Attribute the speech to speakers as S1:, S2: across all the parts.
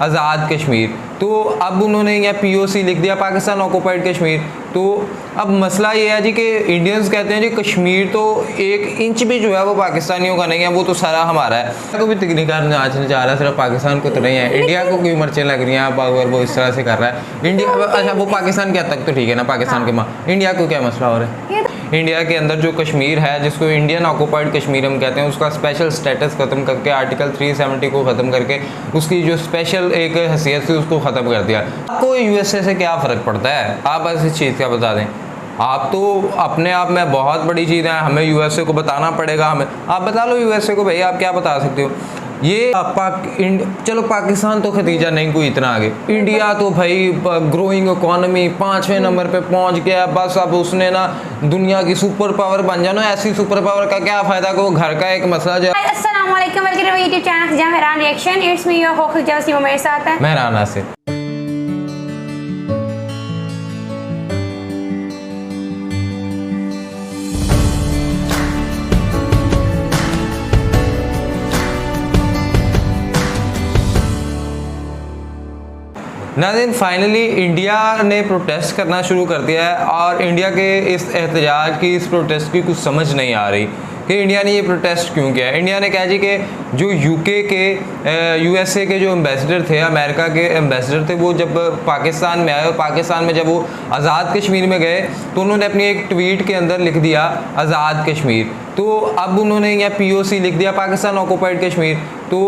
S1: आज़ाद कश्मीर। तो अब उन्होंने यहाँ POC लिख दिया, पाकिस्तान ऑक्यूपाइड कश्मीर। तो अब मसला ये है जी कि इंडियंस कहते हैं जी कश्मीर तो 1 इंच भी जो है वो पाकिस्तानियों का नहीं है, वो तो सारा हमारा है। को भी तकनीकार नाचने जा रहा है, सिर्फ पाकिस्तान को तो नहीं है, इंडिया को क्यों मिर्चें लग रही हैं अब अगर वो इस तरह से कर रहा है। इंडिया अच्छा वो पाकिस्तान के हद तक तो ठीक है ना, पाकिस्तान के माँ, इंडिया को क्या मसला हो रहा है? इंडिया के अंदर जो कश्मीर है, जिसको इंडियन ऑक्यूपाइड कश्मीर हम कहते हैं, उसका स्पेशल स्टेटस ख़त्म करके आर्टिकल 370 को ख़त्म करके उसकी जो स्पेशल एक हैसियत थी उसको ख़त्म कर दिया। आपको USA से क्या फ़र्क पड़ता है? आप ऐसी चीज़ क्या बता दें? आप तो अपने आप में बहुत बड़ी चीज़ है, हमें USA को बताना पड़ेगा। हमें आप बता लो USA को, भाई आप क्या बता सकते हो? ये चलो पाकिस्तान तो खतीजा नहीं कोई इतना आगे, इंडिया तो भाई ग्रोइंग इकोनॉमी 5वें नंबर पे पहुंच गया, बस अब उसने ना दुनिया की सुपर पावर बन जाना। ऐसी सुपर पावर का क्या फ़ायदा को घर का एक मसला जो
S2: अस्सलाम वालेकुम, वेलकम टू यूट्यूब चैनल जहां Mehran reaction. It's me your host जैसी वो मेरे साथ है
S1: मेहरान आसिफ। नाज़रीन, फाइनली इंडिया ने प्रोटेस्ट करना शुरू कर दिया है और इंडिया के इस एहतजाज की, इस प्रोटेस्ट की कुछ समझ नहीं आ रही कि इंडिया ने ये प्रोटेस्ट क्यों किया है। इंडिया ने कहा जी कि जो UK के USA के जो एम्बेसडर थे, अमेरिका के एम्बेसडर थे, वो जब पाकिस्तान में आए और पाकिस्तान में जब वो आज़ाद कश्मीर में गए तो उन्होंने अपनी एक ट्वीट के अंदर लिख दिया आज़ाद कश्मीर। तो अब उन्होंने यहाँ POC लिख दिया, पाकिस्तान ऑक्यूपाइड कश्मीर। तो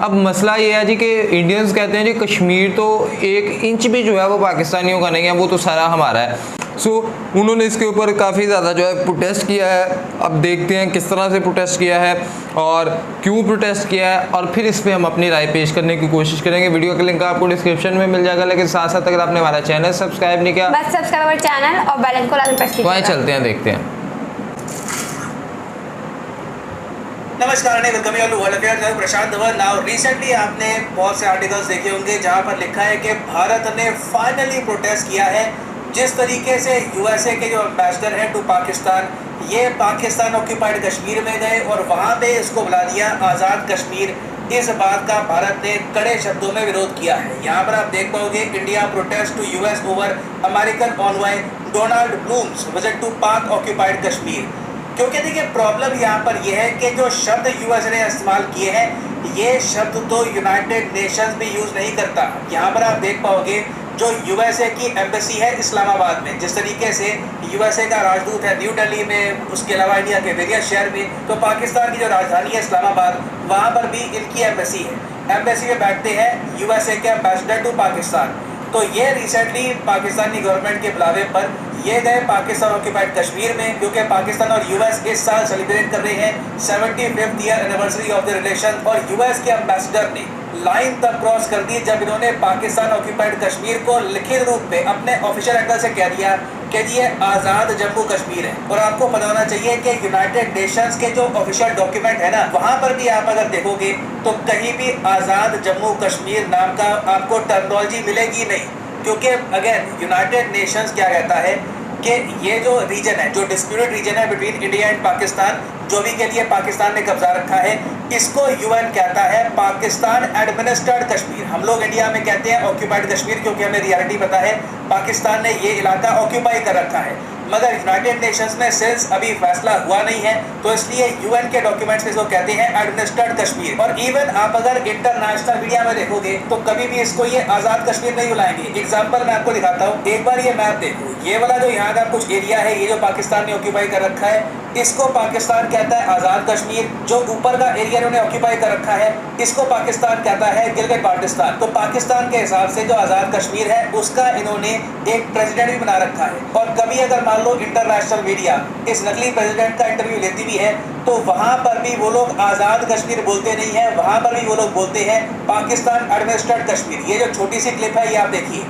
S1: अब मसला ये है जी कि इंडियंस कहते हैं जी कश्मीर तो 1 इंच भी जो है वो पाकिस्तानियों का नहीं है, वो तो सारा हमारा है। सो उन्होंने इसके ऊपर काफ़ी ज़्यादा जो है प्रोटेस्ट किया है। अब देखते हैं किस तरह से प्रोटेस्ट किया है और क्यों प्रोटेस्ट किया है, और फिर इस पर हम अपनी राय पेश करने की कोशिश करेंगे। वीडियो का लिंक आपको डिस्क्रिप्शन में मिल जाएगा, लेकिन साथ साथ अगर आपने हमारा चैनल सब्सक्राइब नहीं किया,
S2: बस सब्सक्राइब हमारे चैनल और बेल आइकन को लाजमी प्रेस कीजिए।
S1: तो चलते हैं, देखते हैं।
S3: नमस्कार, प्रशांत धवन। नाउ रिसेंटली आपने बहुत से आर्टिकल्स देखे होंगे जहां पर लिखा है कि भारत ने फाइनली प्रोटेस्ट किया है। जिस तरीके से USA के जो एम्बेसडर हैं टू पाकिस्तान, ये पाकिस्तान ऑक्यूपाइड कश्मीर में गए और वहां पे इसको बुला दिया आज़ाद कश्मीर। इस बात का भारत ने कड़े शब्दों में विरोध किया है। यहाँ पर आप देख पाओगे India protest to US over American envoy Donald Blome's visit to Pak occupied Kashmir. क्योंकि देखिए प्रॉब्लम यहाँ पर यह है कि जो शब्द US ने इस्तेमाल किए हैं, ये शब्द तो यूनाइटेड नेशंस भी यूज़ नहीं करता। यहाँ पर आप देख पाओगे जो USA की एम्बेसी है इस्लामाबाद में, जिस तरीके से USA का राजदूत है न्यू दिल्ली में, उसके अलावा इंडिया के वेरियस शहर में, तो पाकिस्तान की जो राजधानी है इस्लामाबाद, वहाँ पर भी इनकी एम्बेसी है। एम्बेसी में बैठते हैं USA के एम्बेसडर टू पाकिस्तान। तो ये रिसेंटली पाकिस्तानी गवर्नमेंट के बुलावे पर ये गए पाकिस्तान ऑक्यूपाइड कश्मीर में, क्योंकि पाकिस्तान और US इस साल सेलिब्रेट कर रहे हैं 75th year anniversary of the relation. और US के एम्बेसडर ने लाइन तक क्रॉस कर दी जब इन्होंने पाकिस्तान ऑक्यूपाइड कश्मीर को लिखित रूप में अपने ऑफिशियल एंगल से कह दिया कि ये आज़ाद जम्मू कश्मीर है। और आपको पता होना चाहिए कि यूनाइटेड नेशंस के जो ऑफिशियल डॉक्यूमेंट है ना, वहाँ पर भी आप अगर देखोगे तो कहीं भी आज़ाद जम्मू कश्मीर नाम का आपको टर्मिनोलॉजी मिलेगी नहीं। क्योंकि अगेन यूनाइटेड नेशंस क्या कहता है कि ये जो रीजन है, जो डिस्प्यूटेड रीजन है बिटवीन इंडिया एंड पाकिस्तान, जो भी के लिए पाकिस्तान ने कब्जा रखा है, इसको UN कहता है पाकिस्तान एडमिनिस्ट्रेड कश्मीर। हम लोग इंडिया में कहते हैं ऑक्यूपाइड कश्मीर, क्योंकि हमें रियलिटी पता है पाकिस्तान ने ये इलाका ऑक्यूपाई कर रखा है। मगर यूनाइटेड नेशंस में सिंस अभी फैसला हुआ नहीं है, तो इसलिए UN के डॉक्यूमेंट्स में इसको कहते हैं एडमिनिस्ट्रेड कश्मीर। और इवन आप अगर इंटरनेशनल मीडिया में देखोगे तो कभी भी इसको ये आज़ाद कश्मीर नहीं बुलाएंगे। एग्जाम्पल मैं आपको दिखाता हूँ, एक बार ये मैप देखो, ये वाला जो यहाँ का कुछ एरिया है, ये जो पाकिस्तान ने ऑक्यूपाई कर रखा है, इसको पाकिस्तान कहता है आज़ाद कश्मीर। जो ऊपर का एरिया इन्होंने ऑक्यूपाई कर रखा है, इसको पाकिस्तान कहता है गिलगित बाल्टिस्तान। तो पाकिस्तान के हिसाब से जो आज़ाद कश्मीर है, उसका इन्होंने एक प्रेसिडेंट भी बना रखा है। और कभी अगर मान लो इंटरनेशनल मीडिया इस नकली प्रेसिडेंट का इंटरव्यू लेती भी है, तो वहाँ पर भी वो लोग आज़ाद कश्मीर बोलते नहीं है, वहाँ पर भी वो लोग बोलते हैं पाकिस्तान एडमिनिस्ट्रेड कश्मीर। ये जो छोटी सी क्लिप है, ये आप देखिए।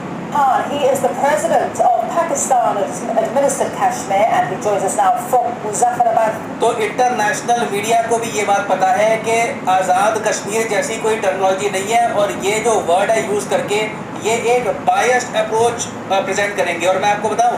S4: He is the president of Pakistan administered Kashmir and he joins us now from Muzaffarabad.
S3: तो इंटरनेशनल मीडिया को भी ये बात पता है कि आज़ाद कश्मीर जैसी कोई टर्मिनोलॉजी नहीं है, और ये जो वर्ड है यूज़ करके ये एक बायस्ड अप्रोच प्रेजेंट करेंगे। और मैं आपको बताऊं,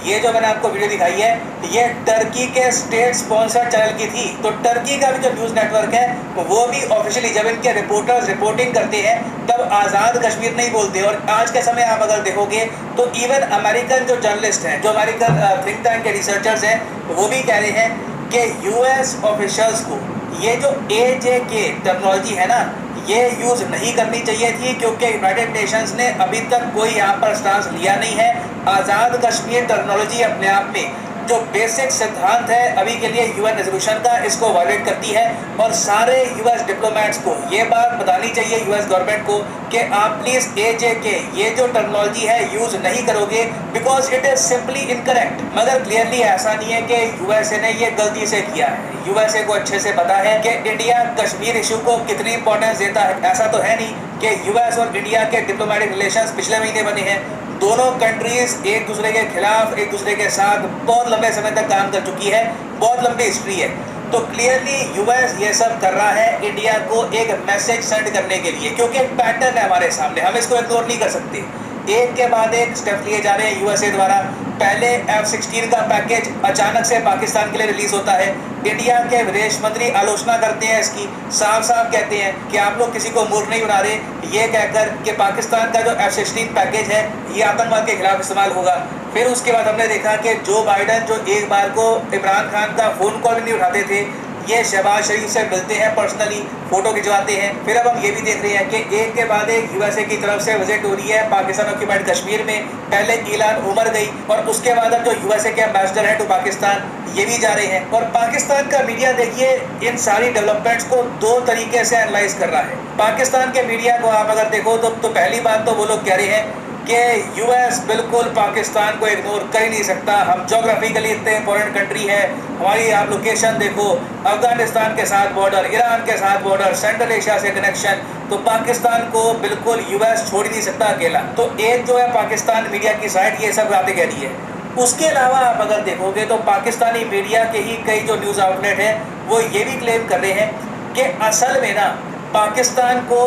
S3: ये जो मैंने आपको वीडियो दिखाई है ये टर्की के स्टेट स्पॉन्सर्ड चैनल की थी। तो टर्की का भी जो न्यूज़ नेटवर्क है वो भी ऑफिशियली जब इनके रिपोर्टर्स रिपोर्टिंग करते हैं तब आज़ाद कश्मीर नहीं बोलते। और आज के समय आप अगर देखोगे तो इवन अमेरिकन जो जर्नलिस्ट हैं, जो अमेरिकन थिंक टैंक के रिसर्चर्स हैं, वो भी कह रहे हैं कि यूएस ऑफिशियल्स को ये जो AJK टर्मिनोलॉजी है ना ये यूज़ नहीं करनी चाहिए थी, क्योंकि यूनाइटेड नेशंस ने अभी तक कोई यहाँ पर स्टांस लिया नहीं है। आज़ाद कश्मीर टर्मिनोलॉजी अपने आप में जो बेसिक सिद्धांत है अभी के लिए UN रेजोल्यूशन का, इसको वायलेट करती है। और सारे US डिप्लोमेट्स को ये बात बतानी चाहिए US गवर्नमेंट को कि आप प्लीज़ AJK ये जो टर्मिनोलॉजी है यूज़ नहीं करोगे, because it is simply incorrect. मगर क्लियरली ऐसा नहीं है कि USA ने ये गलती से किया है। USA को अच्छे से पता है कि इंडिया कश्मीर इशू को कितनी इंपॉर्टेंस देता है। ऐसा तो है नहीं कि US और इंडिया के डिप्लोमेटिक रिलेशंस पिछले महीने बने हैं। दोनों कंट्रीज एक दूसरे के खिलाफ, एक दूसरे के साथ बहुत लंबे समय तक काम कर चुकी है, बहुत लंबी हिस्ट्री है। तो क्लियरली US ये सब कर रहा है इंडिया को एक मैसेज सेंड करने के लिए, क्योंकि एक पैटर्न है हमारे सामने, हम इसको इग्नोर नहीं कर सकते। एक के बाद एक स्टेप लिए जा रहे हैं USA द्वारा। पहले F-16 का पैकेज अचानक से पाकिस्तान के लिए रिलीज होता है। इंडिया के विदेश मंत्री आलोचना करते हैं इसकी, साफ साफ कहते हैं कि आप लोग किसी को मूर्ख नहीं बना रहे, ये कहकर कि पाकिस्तान का जो F-16 पैकेज है ये आतंकवाद के खिलाफ इस्तेमाल होगा। फिर उसके बाद हमने देखा कि जो बाइडन जो एक बार को इमरान खान का फ़ोन कॉल भी नहीं उठाते थे, ये शहबाज शरीफ से मिलते हैं, पर्सनली फ़ोटो खिंचवाते हैं। फिर अब हम ये भी देख रहे हैं कि एक के बाद एक USA की तरफ से विजिट हो रही है पाकिस्तान ऑक्यूपाइड कश्मीर में। पहले ईलान उमर गई और उसके बाद अब जो USA के एम्बेसडर हैं टू पाकिस्तान ये भी जा रहे हैं। और पाकिस्तान का मीडिया देखिए इन सारी डेवलपमेंट्स को दो तरीके से एनालाइज कर रहा है। पाकिस्तान के मीडिया को आप अगर देखो तो पहली बात तो वो लोग कह रहे हैं कि US बिल्कुल पाकिस्तान को इग्नोर कर ही नहीं सकता, हम जोग्राफिकली इतने इंपॉर्टेंट कंट्री है, हमारी आप लोकेशन देखो, अफगानिस्तान के साथ बॉर्डर, ईरान के साथ बॉर्डर, सेंट्रल एशिया से कनेक्शन, तो पाकिस्तान को बिल्कुल US छोड़ ही नहीं सकता अकेला। तो एक जो है पाकिस्तान मीडिया की साइड ये सब बातें कह रही है। उसके अलावा आप अगर देखोगे तो पाकिस्तानी मीडिया के ही कई जो न्यूज़ आउटलेट हैं वो ये भी क्लेम कर रहे हैं कि असल में ना पाकिस्तान को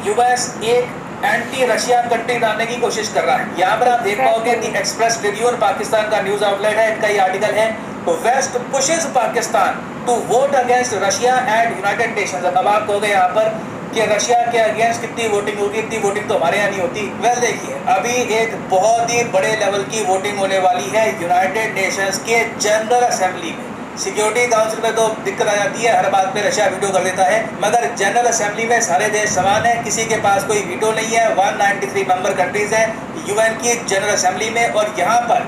S3: US एक एंटी रशिया कंट्री बनाने की कोशिश कर रहा है। यहाँ पर आप देख पाओगे दी एक्सप्रेस ट्रिब्यून पाकिस्तान का न्यूज़ आउटलेट है, इनका ये आर्टिकल है, तो West pushes Pakistan to vote against Russia and United Nations. अब आप कहोगे यहाँ पर कि रशिया के अगेंस्ट कितनी वोटिंग होगी, इतनी वोटिंग तो हमारे यहाँ नहीं होती। वेल देखिए अभी एक बहुत ही बड़े लेवल की वोटिंग होने वाली है यूनाइटेड नेशंस के जनरल असेंबली में। सिक्योरिटी काउंसिल में तो दिक्कत आ जाती है, हर बात पे रशिया वीटो कर देता है, मगर जनरल असेंबली में सारे देश समान है, किसी के पास कोई वीटो नहीं है। 193 मेंबर कंट्रीज हैं UN की जनरल असेंबली में। और यहाँ पर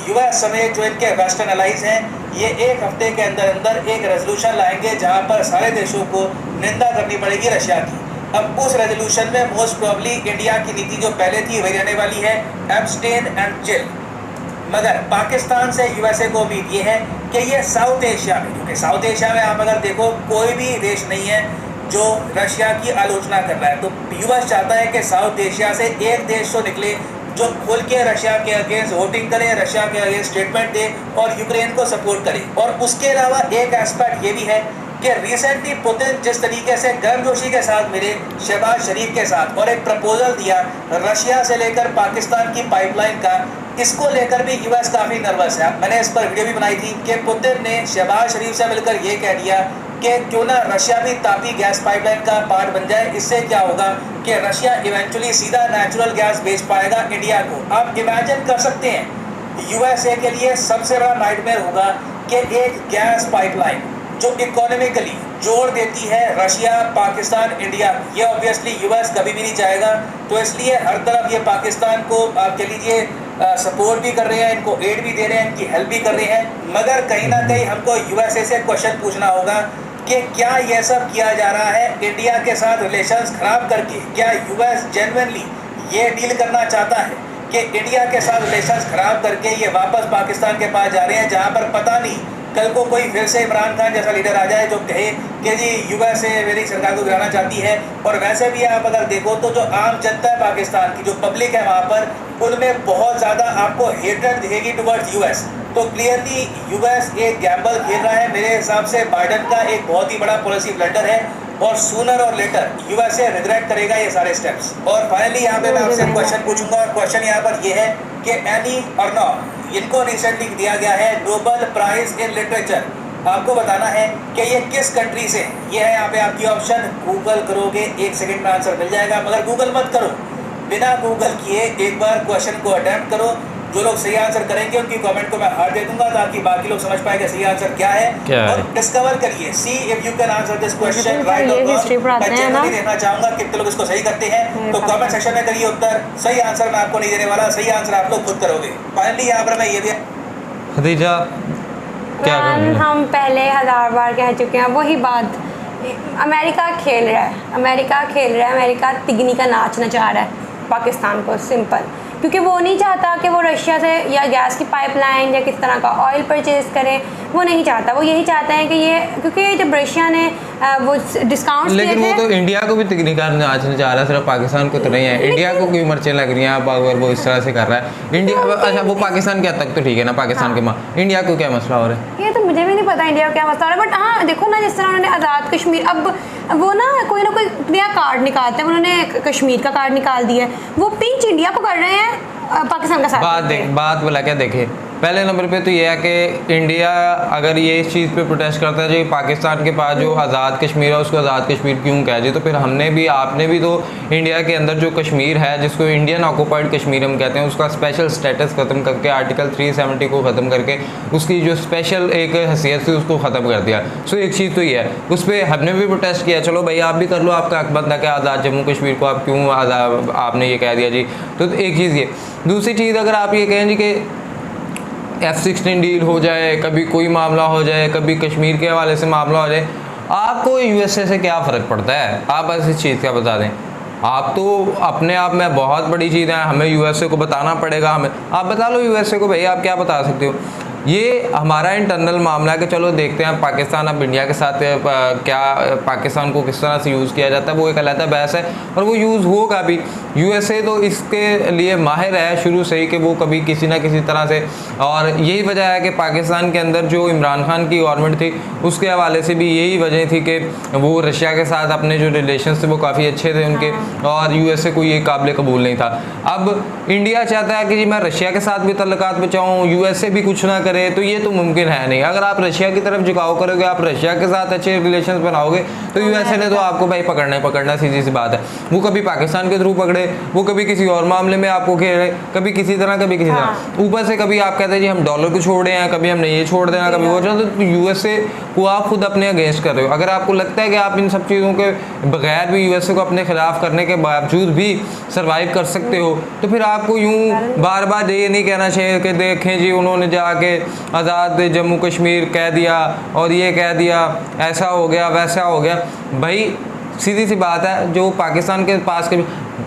S3: US समेत जो इनके वेस्टर्न अलाइज हैं ये एक हफ्ते के अंदर अंदर एक रेजोल्यूशन लाएंगे जहाँ पर सारे देशों को निंदा करनी पड़ेगी रशिया की। अब उस रेजोल्यूशन में मोस्ट प्रॉब्ली इंडिया की नीति जो पहले थी वही रहने वाली है, एब्सटेन एंड चिल। मगर पाकिस्तान से USA को उम्मीद ये है कि ये साउथ एशिया में, क्योंकि साउथ एशिया में आप अगर देखो कोई भी देश नहीं है जो रशिया की आलोचना कर रहा है, तो US चाहता है कि साउथ एशिया से एक देश तो निकले जो खुल के रशिया के अगेंस्ट वोटिंग करे, रशिया के अगेंस्ट स्टेटमेंट दे और यूक्रेन को सपोर्ट करे। और उसके अलावा एक एस्पेक्ट ये भी है कि रिसेंटली पुतिन जिस तरीके से गर्मजोशी के साथ मिले शहबाज शरीफ के साथ और एक प्रपोजल दिया रशिया से लेकर पाकिस्तान की पाइपलाइन का, इसको लेकर भी US काफ़ी नर्वस है। मैंने इस पर वीडियो भी बनाई थी कि पुतिन ने शहबाज शरीफ से मिलकर ये कह दिया कि क्यों ना रशिया भी तापी गैस पाइपलाइन का पार्ट बन जाए। इससे क्या होगा कि रशिया इवेंचुअली सीधा नेचुरल गैस बेच पाएगा इंडिया को। आप इमेजिन कर सकते हैं USA के लिए सबसे बड़ा नाइटमेयर होगा कि एक गैस पाइपलाइन जो इकोनॉमिकली जोड़ देती है रशिया, पाकिस्तान, इंडिया, ये ऑब्वियसली US कभी भी नहीं चाहेगा। तो इसलिए हर तरफ ये पाकिस्तान को आप कह लीजिए सपोर्ट भी कर रहे हैं, इनको एड भी दे रहे हैं, इनकी हेल्प भी कर रहे हैं। मगर कहीं ना कहीं हमको USA से क्वेश्चन पूछना होगा कि क्या ये सब किया जा रहा है इंडिया के साथ रिलेशंस खराब करके? क्या US जेन्युइनली ये डील करना चाहता है कि इंडिया के साथ रिलेशंस खराब करके ये वापस पाकिस्तान के पास जा रहे हैं, जहाँ पर पता नहीं कल को कोई फिर से इमरान खान जैसा लीडर आ जाए जो कहे कि जी USA मेरी सरकार को गिराना चाहती है। और वैसे भी आप अगर देखो तो जो आम जनता है पाकिस्तान की, जो पब्लिक है वहाँ पर, उनमें बहुत ज़्यादा आपको हेट्रेड दिखेगी टुवर्ड्स US। तो क्लियरली US एक गैम्बल खेल रहा है। मेरे हिसाब से बाइडन का एक बहुत ही बड़ा पॉलिसी ब्लंडर है और सूनर और लेटर USA रिग्रेट करेगा ये सारे स्टेप्स। और फाइनली यहाँ पे मैं आपसे क्वेश्चन पूछूंगा और क्वेश्चन यहाँ पर ये है कि एनी और नो इनको रिसेंटली दिया गया है नोबेल प्राइज इन लिटरेचर। आपको बताना है कि ये किस कंट्री से। ये है यहाँ पे आपकी ऑप्शन, गूगल करोगे 1 सेकंड में आंसर मिल जाएगा, मगर गूगल मत करो, बिना गूगल किए एक बार क्वेश्चन को अटेम्प्ट करो। जो लोग सही आंसर करेंगे उनकी कमेंट को मैं हार्ट दे दूंगा ताकि बाकी लोग समझ पाए कि सही आंसर क्या है और डिस्कवर करिए। See if you can answer this question right और रॉन्ग। मैं जनरली देखना चाहूंगा कितने लोग इसको सही करते हैं, तो कमेंट सेक्शन में करिए उत्तर। सही आंसर मैं आपको नहीं देने वाला, सही आंसर आप लोग खुद करोगे। फाइनली यहाँ पर मैं ये भी
S1: खदीजा क्या कहोगे?
S2: हम पहले 1000 बार कह चुके हैं वही बात। अमेरिका खेल रहा है, अमेरिका खेल रहा है, अमेरिका तिगनी का नाच नचा रहा है पाकिस्तान को, सिंपल। क्योंकि वो नहीं चाहता कि वो रशिया से या गैस की पाइपलाइन या किस तरह का ऑयल परचेज करें, वो नहीं चाहता। वो यही चाहता है कि ये, क्योंकि जब रशिया ने वो डिस्काउंट,
S1: लेकिन वो तो इंडिया को भी तकनीका नाचने जा रहा है, सिर्फ पाकिस्तान को तो नहीं है। इंडिया को क्यों मिर्चें लग रही हैं अब अगर वो इस तरह से कर रहा है? इंडिया, अच्छा वो पाकिस्तान के हद तक तो ठीक है ना, पाकिस्तान के माँ, इंडिया को क्या मसला हो रहा है?
S2: ये तो मुझे भी नहीं पता इंडिया का क्या मसला हो रहा है। बट हाँ देखो ना, जिस तरह उन्होंने आज़ाद कश्मीर, अब वो ना कोई नया कार्ड निकालते हैं, उन्होंने कश्मीर का कार्ड निकाल दिया है, वो पिंच इंडिया को कर रहे हैं पाकिस्तान का साथ।
S1: बात बोला क्या, देखे पहले नंबर पे तो ये है कि इंडिया अगर ये इस चीज़ पे प्रोटेस्ट करता है जो पाकिस्तान के पास जो आज़ाद कश्मीर है उसको आज़ाद कश्मीर क्यों कह जी, तो फिर हमने भी, आपने भी तो इंडिया के अंदर जो कश्मीर है जिसको इंडियन ऑक्यूपाइड कश्मीर हम कहते हैं उसका स्पेशल स्टेटस ख़त्म करके आर्टिकल 370 को ख़त्म करके उसकी जो स्पेशल एक हैसियत थी उसको ख़त्म कर दिया। सो एक चीज़ तो ये है, उस पर हमने भी प्रोटेस्ट किया। चलो भाई आप भी कर लो, आपका हक बनता है कि आज़ाद जम्मू कश्मीर को आप क्यों आज़ाद आपने ये कह दिया जी। तो एक चीज़ ये, दूसरी चीज़ अगर आप ये कहें जी कि F-16 डील हो जाए, कभी कोई मामला हो जाए, कभी कश्मीर के हवाले से मामला हो जाए, आपको यूएसए से क्या फ़र्क पड़ता है? आप बस इस चीज़ का बता दें। आप तो अपने आप में बहुत बड़ी चीज़ है, हमें यूएसए को बताना पड़ेगा। हमें आप बता लो यूएसए को भाई आप क्या बता सकते हो। ये हमारा इंटरनल मामला है कि चलो देखते हैं पाकिस्तान अब इंडिया के साथ क्या पाकिस्तान को किस तरह से यूज़ किया जाता है, वो एक अलग बहस है और वो यूज़ होगा भी। यूएसए तो इसके लिए माहिर है शुरू से ही कि वो कभी किसी ना किसी तरह से, और यही वजह है कि पाकिस्तान के अंदर जो इमरान खान की गवर्नमेंट थी उसके हवाले से भी यही वजह थी कि वो रशिया के साथ अपने जो रिलेशन थे वो काफ़ी अच्छे थे उनके, और यूएसए को ये काबिल कबूल नहीं था। अब इंडिया चाहता है कि जी मैं रशिया के साथ भी तल्लुकात बचाऊँ, यूएसए भी कुछ ना करे, तो ये तो मुमकिन है नहीं। अगर आप रशिया की तरफ झुकाव करोगे, आप रशिया के साथ अच्छे रिलेशंस बनाओगे तो यूएसए ने तो आपको भाई पकड़ना सीधी सी बात है। वो कभी पाकिस्तान के थ्रू पकड़े, वो कभी किसी और मामले में आपको घेरे, कभी किसी तरह कभी किसी तरह, ऊपर से कभी आप कहते हैं जी हम डॉलर को छोड़े हैं, कभी हमने ये छोड़ देना, कभी वो छोड़, तो यूएसए को आप खुद अपने अगेंस्ट कर रहे हो। अगर आपको लगता है कि आप इन सब चीज़ों के बगैर भी यूएसए को अपने खिलाफ करने के बावजूद भी सर्वाइव कर सकते हो, तो फिर आपको यूँ बार बार ये नहीं कहना चाहिए कि देखें जी उन्होंने जाके आज़ाद जम्मू कश्मीर कह दिया और ये कह दिया, ऐसा हो गया वैसा हो गया। भाई सीधी सी बात है, जो पाकिस्तान के पास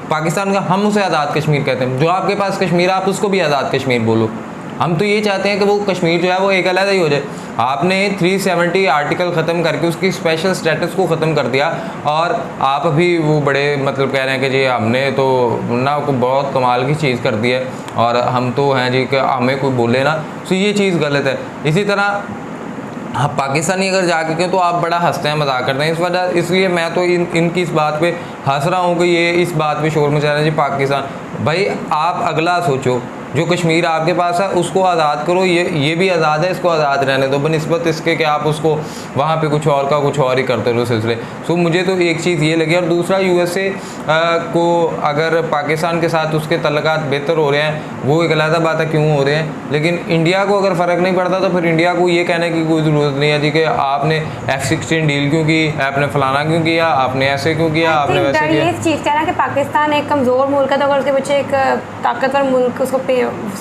S1: पाकिस्तान का हम उसे आज़ाद कश्मीर कहते हैं, जो आपके पास कश्मीर आप उसको भी आज़ाद कश्मीर बोलो। हम तो ये चाहते हैं कि वो कश्मीर जो है वो एक अलग ही हो जाए। आपने 370 आर्टिकल ख़त्म करके उसकी स्पेशल स्टेटस को ख़त्म कर दिया और आप अभी वो बड़े मतलब कह रहे हैं कि जी हमने तो ना बहुत कमाल की चीज़ कर दी है और हम तो हैं जी कि हमें कोई बोले ना, तो ये चीज़ गलत है। इसी तरह हाँ पाकिस्तानी अगर जाके क्यों तो आप बड़ा हंसते हैं मजाक करते हैं, इस वजह इसलिए मैं तो इनकी इस बात पे हंस रहा हूँ कि ये इस बात पे शोर मचा रहे हैं जी पाकिस्तान। भाई आप अगला सोचो, जो कश्मीर आपके पास है उसको आज़ाद करो, ये भी आज़ाद है, इसको आज़ाद रहने दो बनिस्बत इसके कि आप उसको वहाँ पे कुछ और का कुछ और ही करते रहो सिलसिले। सो मुझे तो एक चीज़ ये लगी। और दूसरा यूएसए को अगर पाकिस्तान के साथ उसके तल्लुकात बेहतर हो रहे हैं वो एक अलग बात है क्यों हो रहे हैं, लेकिन इंडिया को अगर फ़र्क नहीं पड़ता तो फिर इंडिया को ये कहने की कोई ज़रूरत नहीं है जी कि आपने F-16 डील क्यों की, आपने फलाना क्यों किया, आपने ऐसे क्यों किया, आपने वैसे किया।
S2: ये चीज़ कहना कि पाकिस्तान एक कमज़ोर मुल्क है तो अगर उसके पीछे एक ताकतवर मुल्क उसको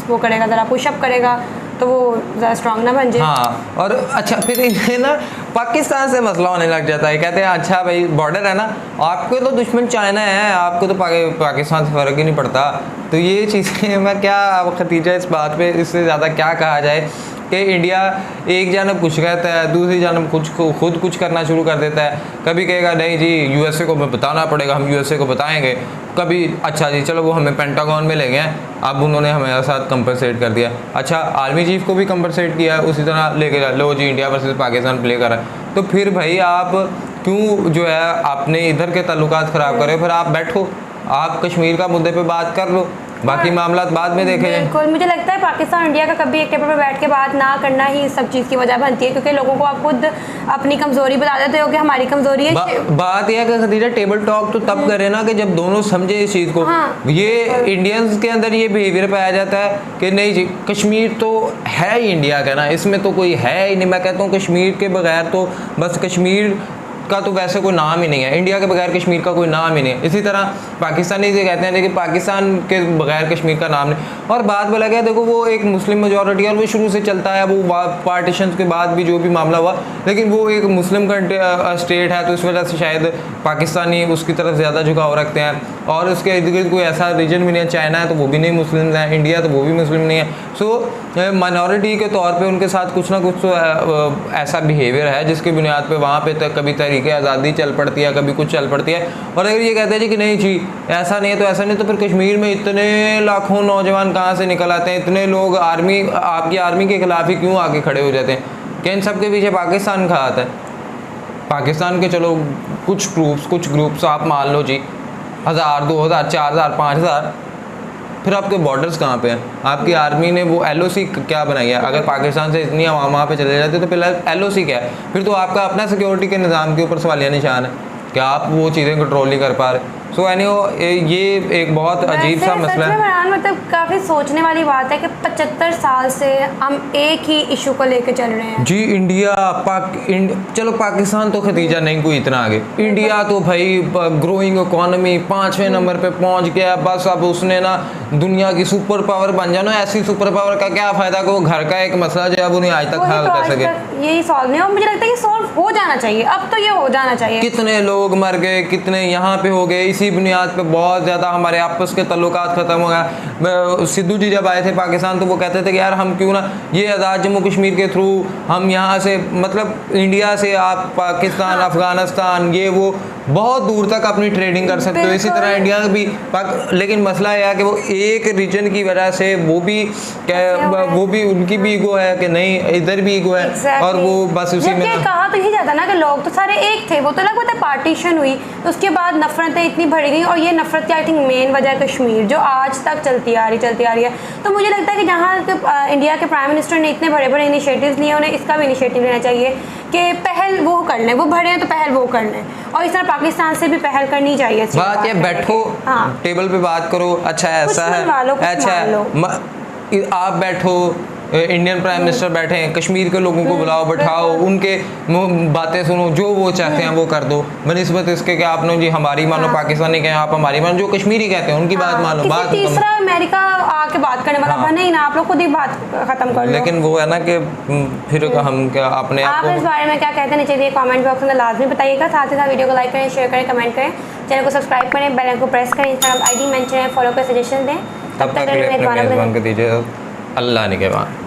S2: वो करेगा, ज़रा पुशअप करेगा तो वो ज़्यादा स्ट्रॉन्ग ना बन जाए।
S1: हाँ और अच्छा फिर इन्हें ना पाकिस्तान से मसला होने लग जाता है, कहते हैं अच्छा भाई बॉर्डर है ना, आपके तो दुश्मन चाइना है, आपको तो पाकिस्तान से फ़र्क ही नहीं पड़ता। तो ये चीज़ें मैं क्या खतीजा इस बात पे इससे ज़्यादा क्या कहा जाए कि इंडिया एक जानब कुछ कहता है, दूसरी जानब खुद कुछ करना शुरू कर देता है। कभी कहेगा नहीं जी यूएसए को हमें बताना पड़ेगा, हम यूएसए को बताएंगे, कभी अच्छा जी चलो वो हमें पेंटागन में ले गए, अब उन्होंने हमारे साथ कंपनसेट कर दिया, अच्छा आर्मी चीफ को भी कंपनसेट किया है, उसी तरह लेके लो जी इंडिया वर्सेस पाकिस्तान प्ले कर रहा है। तो फिर भाई आप क्यों जो है अपने इधर के ताल्लुकात ख़राब करें, फिर आप बैठो, आप कश्मीर का मुद्दे पे बात कर लो, बाकी मामला बाद में देखे जाएं।
S2: बिल्कुल, मुझे लगता है पाकिस्तान इंडिया का कभी एक टेबल पर बैठ के बात ना करना ही इस सब चीज़ की वजह बनती है, क्योंकि लोगों को आप खुद अपनी कमज़ोरी बता देते हो कि हमारी कमज़ोरी है।
S1: बात यह है कि खदीजा टेबल टॉक तो तब करे ना कि जब दोनों समझे इस चीज़ को।
S2: हाँ,
S1: ये इंडियंस के अंदर ये बिहेवियर पाया जाता है कि नहीं जी कश्मीर तो है ही इंडिया का ना, इसमें तो कोई है ही नहीं। मैं कहता हूँ कश्मीर के बगैर तो बस कश्मीर का तो वैसे कोई नाम ही नहीं है, इंडिया के बगैर कश्मीर का कोई नाम ही नहीं है। इसी तरह पाकिस्तानी ये कहते हैं लेकिन पाकिस्तान के बगैर कश्मीर का नाम नहीं। और बात बोला गया देखो वो एक मुस्लिम मेजॉरिटी है और वो शुरू से चलता है, वो पार्टीशन के बाद भी जो भी मामला हुआ, लेकिन वो एक मुस्लिम स्टेट है तो इस वजह से शायद पाकिस्तानी उसकी तरफ ज़्यादा झुकाव रखते हैं। और उसके इर्द गिर्द कोई ऐसा रीजन भी नहीं है, चाइना है तो वो भी नहीं मुस्लिम है, इंडिया तो वो भी मुस्लिम नहीं है। सो माइनॉरिटी के तौर पे उनके साथ कुछ ना कुछ तो ऐसा बिहेवियर है जिसकी बुनियाद पे वहाँ पे कभी तरीके आज़ादी चल पड़ती है, कभी कुछ चल पड़ती है। और अगर ये कहते हैं जी कि नहीं जी ऐसा नहीं है तो ऐसा नहीं, तो फिर कश्मीर में इतने लाखों नौजवान कहाँ से निकल आते हैं, इतने लोग आर्मी आपकी आर्मी के खिलाफ ही क्यों आके खड़े हो जाते हैं? क्या इन सब के पीछे पाकिस्तान का हाथ है? पाकिस्तान के चलो कुछ ग्रुप्स आप मान लो जी 1000, 2000, 4000, 5000, फिर आपके बॉर्डर्स कहाँ पे हैं? आपकी आर्मी ने वो LOC क्या बनाई है? अगर पाकिस्तान से इतनी आवाम वहाँ पे चले जाते तो फिर LOC क्या है? फिर तो आपका अपना सिक्योरिटी के निज़ाम के ऊपर सवालिया निशान है कि आप वो चीज़ें कंट्रोल नहीं कर पा रहे। सो ये एक बहुत अजीब सा मसला है।
S2: मतलब काफ़ी सोचने वाली बात है कि 75 साल से हम एक ही इशू को लेकर चल रहे हैं
S1: जी। इंडिया चलो पाकिस्तान तो खतीजा नहीं कोई इतना आगे, इंडिया तो भाई ग्रोइंग इकोनॉमी 5वें नंबर पे पहुंच गया। बस अब उसने ना दुनिया की सुपर पावर बन जाना। ऐसी सुपर पावर का क्या फ़ायदा कि वो घर का एक मसला जो है वो नहीं आज तक हल कर सके।
S2: यही सॉल्व नहीं, और मुझे लगता है कि सॉल्व हो जाना चाहिए, अब तो ये हो जाना चाहिए।
S1: कितने लोग मर गए, कितने यहाँ पे हो गए, इसी बुनियाद पे बहुत ज़्यादा हमारे आपस के ताल्लुकात ख़त्म हो गया। सिद्धू जी जब आए थे पाकिस्तान तो वो कहते थे कि यार हम क्यों ना ये आज़ाद जम्मू कश्मीर के थ्रू हम यहाँ से मतलब इंडिया से आप पाकिस्तान, अफ़गानिस्तान, ये वो बहुत दूर तक अपनी ट्रेडिंग कर सकते हो। इसी तरह इंडिया भी लेकिन मसला यह है कि वो एक रीजन की वजह से वो भी उनकी भी ईगो है कि नहीं इधर भी ईगो है और वो बस उसी में
S2: कहा तो यही जाता ना कि लोग तो सारे एक थे, वो तो लगा था पार्टीशन हुई तो उसके बाद नफरतें इतनी बढ़ गई, और ये नफरत आई थिंक मेन वजह कश्मीर जो आज तक चलती आ रही है। तो मुझे लगता है कि जहाँ इंडिया के प्राइम मिनिस्टर ने इतने बड़े बड़े इनिशिएटिव्स लिए, उन्हें इसका भी इनिशिएटिव लेना चाहिए कि पहल वो कर लें, वो बड़े हैं तो पहल वो कर लें, और इस तरह पाकिस्तान से भी पहल करनी चाहिए।
S1: बात ये बैठो टेबल पे बात करो, अच्छा ऐसा है, अच्छा आप बैठो, इंडियन प्राइम मिनिस्टर बैठे हैं, कश्मीर के लोगों को बुलाओ, बैठाओ, उनके बातें सुनो, जो वो चाहते हैं वो कर दो, बनिस्बत इसके कि आपने जी हमारी मानो पाकिस्तानी कहें आप हमारी मानो, जो कश्मीरी कहते हैं उनकी बात मानो। बात
S2: तीसरा अमेरिका आके बात करने वाला बने ही ना, आप लोग खुद ही बात खत्म कर लो।
S1: लेकिन वो है ना कि फिर हम क्या अपने
S2: आप इस बारे में क्या कहते हैं नीचे कमेंट बॉक्स में लाजमी बताइएगा। साथ ही साथ वीडियो को लाइक करें, शेयर करें, कमेंट करें, चैनल को सब्सक्राइब करें, बेल आइकन को प्रेस करें, इंस्टाग्राम ID मेंशन है, फॉलो कर सजेशन दें।
S1: तब तक के लिए अपने मेज़बान को दीजिए अल्लाह निगहबान।